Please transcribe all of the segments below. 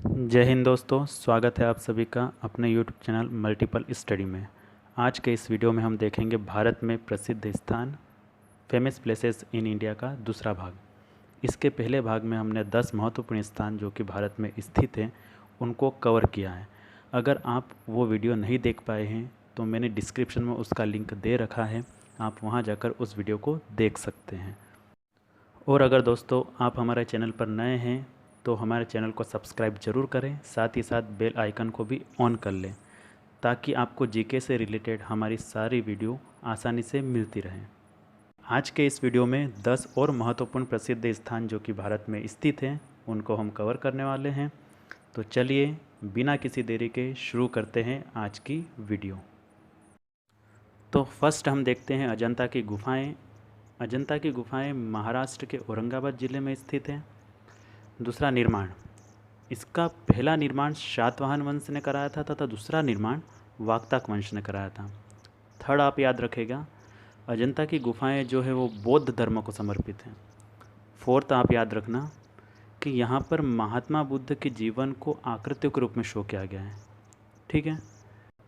जय हिंद दोस्तों, स्वागत है आप सभी का अपने यूट्यूब चैनल मल्टीपल स्टडी में। आज के इस वीडियो में हम देखेंगे भारत में प्रसिद्ध स्थान फेमस प्लेसेस इन इंडिया का दूसरा भाग। इसके पहले भाग में हमने 10 महत्वपूर्ण स्थान जो कि भारत में स्थित हैं उनको कवर किया है। अगर आप वो वीडियो नहीं देख पाए हैं तो मैंने डिस्क्रिप्शन में उसका लिंक दे रखा है, आप वहाँ जाकर उस वीडियो को देख सकते हैं। और अगर दोस्तों आप हमारे चैनल पर नए हैं तो हमारे चैनल को सब्सक्राइब जरूर करें, साथ ही साथ बेल आइकन को भी ऑन कर लें ताकि आपको जीके से रिलेटेड हमारी सारी वीडियो आसानी से मिलती रहें। आज के इस वीडियो में 10 और महत्वपूर्ण प्रसिद्ध स्थान जो कि भारत में स्थित हैं उनको हम कवर करने वाले हैं। तो चलिए बिना किसी देरी के शुरू करते हैं आज की वीडियो। तो फर्स्ट हम देखते हैं अजंता की गुफाएँ। अजंता की गुफाएँ महाराष्ट्र के औरंगाबाद ज़िले में स्थित हैं। दूसरा निर्माण, इसका पहला निर्माण सातवाहन वंश ने कराया था तथा दूसरा निर्माण वाकताक वंश ने कराया था। थर्ड आप याद रखेगा, अजंता की गुफाएं जो है वो बौद्ध धर्म को समर्पित हैं। फोर्थ आप याद रखना कि यहाँ पर महात्मा बुद्ध के जीवन को आकृतियों के रूप में शो किया गया है, ठीक है,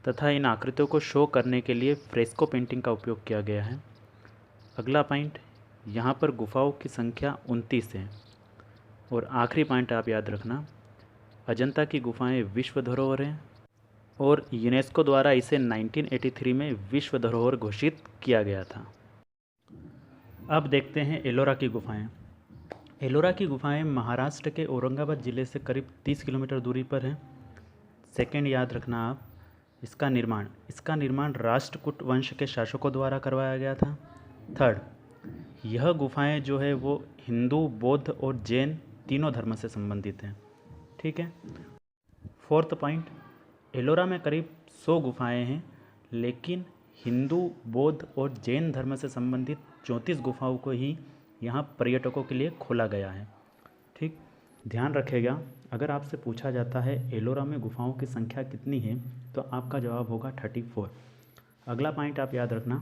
तथा इन आकृतियों को शो करने के लिए फ्रेस्को पेंटिंग का उपयोग किया गया है। अगला पॉइंट, यहाँ पर गुफाओं की संख्या 29 है। और आखिरी पॉइंट आप याद रखना, अजंता की गुफाएं विश्व धरोहर हैं और यूनेस्को द्वारा इसे 1983 में विश्व धरोहर घोषित किया गया था। अब देखते हैं एलोरा की गुफाएं। एलोरा की गुफाएं महाराष्ट्र के औरंगाबाद ज़िले से करीब 30 किलोमीटर दूरी पर हैं। सेकेंड याद रखना आप, इसका निर्माण राष्ट्रकूट वंश के शासकों द्वारा करवाया गया था। थर्ड, यह गुफाएं जो है वो हिंदू, बौद्ध और जैन तीनों धर्म से संबंधित हैं, ठीक है। फोर्थ पॉइंट, एलोरा में करीब 100 गुफाएं हैं, लेकिन हिंदू, बौद्ध और जैन धर्म से संबंधित 34 गुफाओं को ही यहाँ पर्यटकों के लिए खोला गया है, ठीक। ध्यान रखेगा, अगर आपसे पूछा जाता है एलोरा में गुफाओं की संख्या कितनी है तो आपका जवाब होगा 34। अगला पॉइंट आप याद रखना,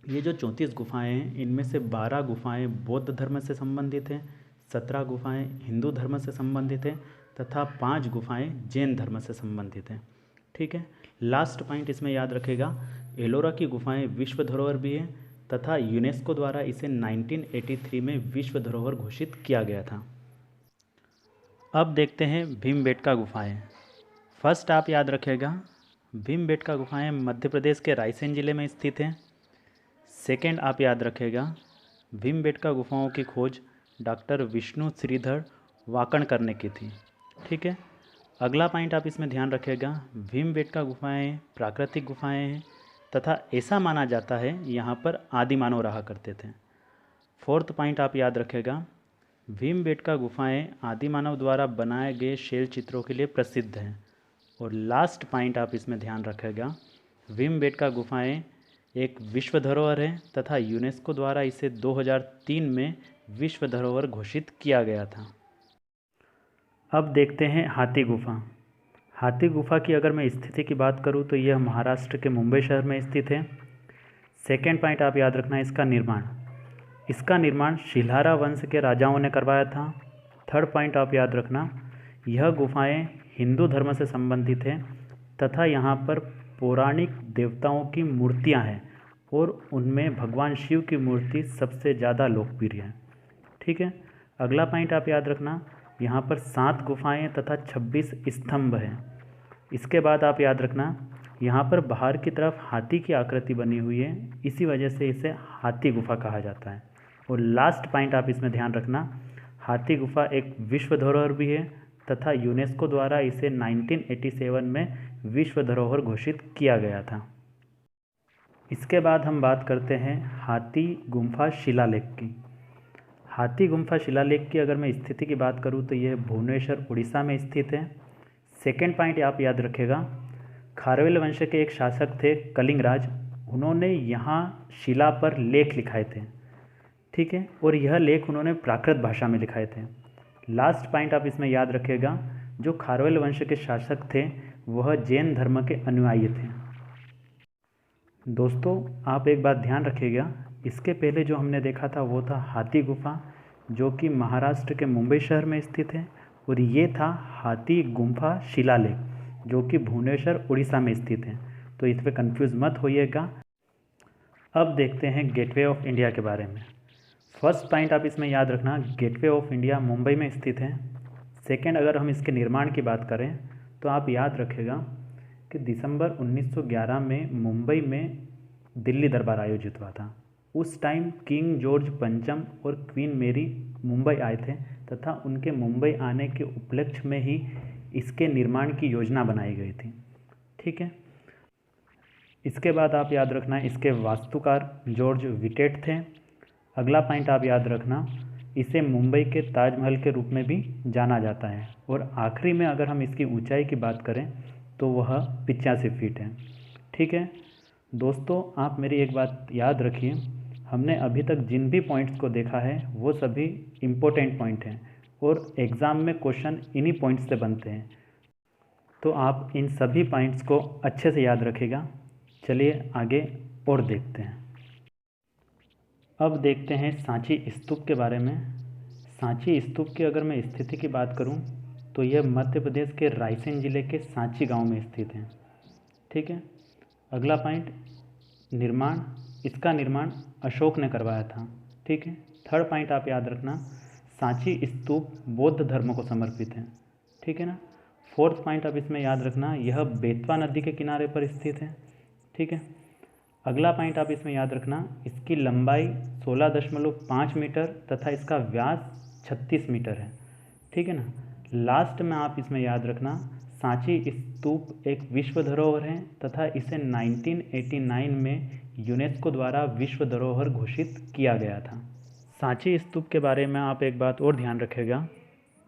ये जो 34 गुफाएँ हैं इनमें से 12 गुफाएँ बौद्ध धर्म से संबंधित हैं, 17 गुफाएँ हिंदू धर्म से संबंधित हैं तथा 5 गुफाएँ जैन धर्म से संबंधित हैं, ठीक है। लास्ट पॉइंट इसमें याद रखेगा, एलोरा की गुफाएँ विश्व धरोहर भी हैं तथा यूनेस्को द्वारा इसे 1983 में विश्व धरोहर घोषित किया गया था। अब देखते हैं भीमबेटका गुफाएँ। फर्स्ट आप याद रखेगा, भीमबेटका गुफाएँ मध्य प्रदेश के रायसेन ज़िले में स्थित हैं। सेकेंड आप याद रखेगा, भीमबेटका गुफाओं की खोज डॉक्टर विष्णु श्रीधर वाकणकर ने की थी, ठीक है। अगला पॉइंट आप इसमें ध्यान रखिएगा, भीमबेटका गुफाएं प्राकृतिक गुफाएं हैं तथा ऐसा माना जाता है यहाँ पर आदि मानव रहा करते थे। फोर्थ पॉइंट आप याद रखेगा, भीमबेटका गुफाएं आदि मानव द्वारा बनाए गए शैल चित्रों के लिए प्रसिद्ध हैं। और लास्ट पॉइंट आप इसमें ध्यान रखेगा, भीमबेटका गुफाएं एक विश्व धरोहर है तथा यूनेस्को द्वारा इसे 2003 में विश्व धरोहर घोषित किया गया था। अब देखते हैं हाथी गुफा। हाथी गुफा की अगर मैं स्थिति की बात करूं तो यह महाराष्ट्र के मुंबई शहर में स्थित है। सेकेंड पॉइंट आप याद रखना, इसका निर्माण शिलारा वंश के राजाओं ने करवाया था। थर्ड पॉइंट आप याद रखना, यह गुफाएं हिंदू धर्म से संबंधित हैं तथा यहाँ पर पौराणिक देवताओं की मूर्तियाँ हैं और उनमें भगवान शिव की मूर्ति सबसे ज़्यादा लोकप्रिय है, ठीक है। अगला पॉइंट आप याद रखना, यहाँ पर 7 गुफाएं तथा 26 स्तंभ हैं। इसके बाद आप याद रखना, यहाँ पर बाहर की तरफ हाथी की आकृति बनी हुई है, इसी वजह से इसे हाथी गुफा कहा जाता है। और लास्ट पॉइंट आप इसमें ध्यान रखना, हाथी गुफा एक विश्व धरोहर भी है तथा यूनेस्को द्वारा इसे 1987 में विश्व धरोहर घोषित किया गया था। इसके बाद हम बात करते हैं हाथी गुम्फा शिलालेख की। हाथी गुम्फा शिलालेख की अगर मैं स्थिति की बात करूं तो यह भुवनेश्वर उड़ीसा में स्थित है। सेकेंड पॉइंट आप याद रखेगा, खारवेल वंश के एक शासक थे कलिंगराज, उन्होंने यहाँ शिला पर लेख लिखाए थे, ठीक है, और यह लेख उन्होंने प्राकृत भाषा में लिखाए थे। लास्ट पॉइंट आप इसमें याद रखेगा, जो खारवेल वंश के शासक थे वह जैन धर्म के अनुयायी थे। दोस्तों आप एक बात ध्यान रखिएगा, इसके पहले जो हमने देखा था वो था हाथी गुफा, जो कि महाराष्ट्र के मुंबई शहर में स्थित है, और ये था हाथी गुम्फा शिलालेख, जो कि भुवनेश्वर उड़ीसा में स्थित है। तो इस पर कन्फ्यूज़ मत होइएगा। अब देखते हैं गेटवे ऑफ इंडिया के बारे में। फर्स्ट पॉइंट आप इसमें याद रखना, गेटवे ऑफ इंडिया मुंबई में स्थित है। सेकंड, अगर हम इसके निर्माण की बात करें तो आप याद रखेगा कि दिसंबर 1911 में मुंबई में दिल्ली दरबार आयोजित हुआ था। उस टाइम किंग जॉर्ज पंचम और क्वीन मेरी मुंबई आए थे तथा उनके मुंबई आने के उपलक्ष्य में ही इसके निर्माण की योजना बनाई गई थी। ठीक है। इसके बाद आप याद रखना, इसके वास्तुकार जॉर्ज विटेट थे। अगला पॉइंट आप याद रखना, इसे मुंबई के ताजमहल के रूप में भी जाना जाता है। और आखिरी में अगर हम इसकी ऊंचाई की बात करें तो वह 85 फीट है। ठीक है दोस्तों, आप मेरी एक बात याद रखिए, हमने अभी तक जिन भी पॉइंट्स को देखा है वो सभी इम्पोर्टेंट पॉइंट हैं और एग्ज़ाम में क्वेश्चन इन्हीं पॉइंट्स से बनते हैं। तो आप इन सभी पॉइंट्स को अच्छे से याद रखिएगा। चलिए आगे और देखते हैं। अब देखते हैं सांची स्तूप के बारे में। सांची स्तूप की अगर मैं स्थिति की बात करूं तो यह मध्य प्रदेश के रायसेन जिले के सांची गांव में स्थित है। ठीक है। अगला पॉइंट, निर्माण। इसका निर्माण अशोक ने करवाया था। ठीक है। थर्ड पॉइंट आप याद रखना, सांची स्तूप बौद्ध धर्म को समर्पित है। ठीक है ना। फोर्थ पॉइंट आप इसमें याद रखना, यह बेतवा नदी के किनारे पर स्थित है। ठीक है। अगला पॉइंट आप इसमें याद रखना, इसकी लंबाई 16.5 मीटर तथा इसका व्यास 36 मीटर है। ठीक है ना। लास्ट में आप इसमें याद रखना, सांची स्तूप एक विश्व धरोहर है तथा इसे 1989 में यूनेस्को द्वारा विश्व धरोहर घोषित किया गया था। सांची स्तूप के बारे में आप एक बात और ध्यान रखिएगा,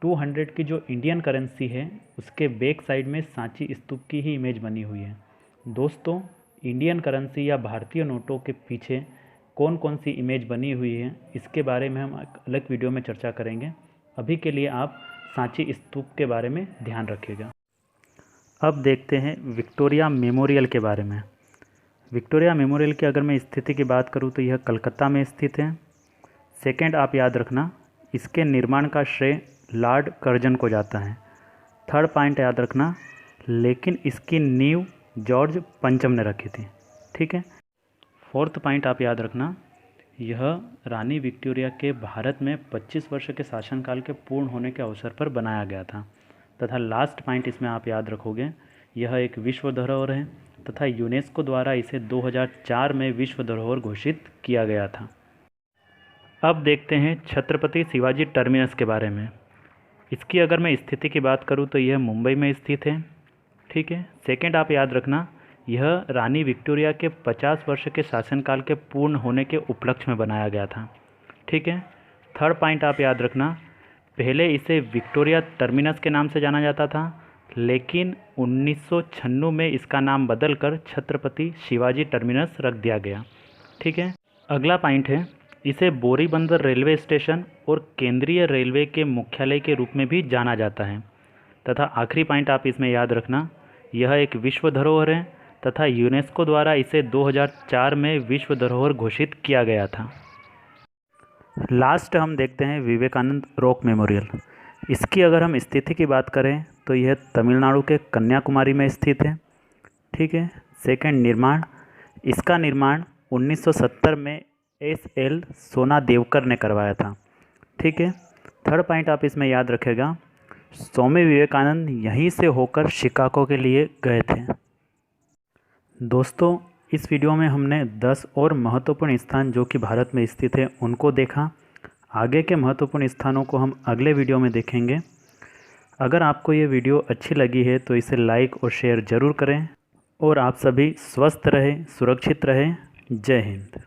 200 की जो इंडियन करेंसी है उसके बैक साइड में सांची स्तूप की ही इमेज बनी हुई है। दोस्तों, इंडियन करेंसी या भारतीय नोटों के पीछे कौन कौन सी इमेज बनी हुई है इसके बारे में हम एक अलग वीडियो में चर्चा करेंगे। अभी के लिए आप सांची स्तूप के बारे में ध्यान रखिएगा। अब देखते हैं विक्टोरिया मेमोरियल के बारे में। विक्टोरिया मेमोरियल की अगर मैं स्थिति की बात करूं तो यह कलकत्ता में स्थित है। सेकंड, आप याद रखना, इसके निर्माण का श्रेय लॉर्ड कर्जन को जाता है। थर्ड पॉइंट याद रखना, लेकिन इसकी नींव जॉर्ज पंचम ने रखी थी। ठीक है। फोर्थ पॉइंट आप याद रखना, यह रानी विक्टोरिया के भारत में 25 वर्ष के शासनकाल के पूर्ण होने के अवसर पर बनाया गया था। तथा लास्ट पॉइंट इसमें आप याद रखोगे, यह एक विश्व धरोहर है तथा यूनेस्को द्वारा इसे 2004 में विश्व धरोहर घोषित किया गया था। अब देखते हैं छत्रपति शिवाजी टर्मिनस के बारे में। इसकी अगर मैं स्थिति की बात करूं तो यह मुंबई में स्थित है। ठीक है। सेकंड, आप याद रखना, यह रानी विक्टोरिया के 50 वर्ष के शासनकाल के पूर्ण होने के उपलक्ष्य में बनाया गया था। ठीक है। थर्ड पॉइंट आप याद रखना, पहले इसे विक्टोरिया टर्मिनस के नाम से जाना जाता था, लेकिन 1996 में इसका नाम बदलकर छत्रपति शिवाजी टर्मिनस रख दिया गया। ठीक है। अगला पॉइंट है, इसे बोरीबंदर रेलवे स्टेशन और केंद्रीय रेलवे के मुख्यालय के रूप में भी जाना जाता है। तथा आखिरी पॉइंट आप इसमें याद रखना, यह एक विश्व धरोहर है तथा यूनेस्को द्वारा इसे 2004 में विश्व धरोहर घोषित किया गया था। लास्ट हम देखते हैं विवेकानंद रॉक मेमोरियल। इसकी अगर हम स्थिति की बात करें तो यह तमिलनाडु के कन्याकुमारी में स्थित है। ठीक है। सेकंड, निर्माण। इसका निर्माण 1970 में SL सोनादेवकर ने करवाया था। ठीक है। थर्ड पॉइंट आप इसमें याद रखेगा, स्वामी विवेकानंद यहीं से होकर शिकागो के लिए गए थे। दोस्तों, इस वीडियो में हमने 10 और महत्वपूर्ण स्थान जो कि भारत में स्थित है उनको देखा। आगे के महत्वपूर्ण स्थानों को हम अगले वीडियो में देखेंगे। अगर आपको ये वीडियो अच्छी लगी है तो इसे लाइक और शेयर ज़रूर करें और आप सभी स्वस्थ रहें, सुरक्षित रहें। जय हिंद।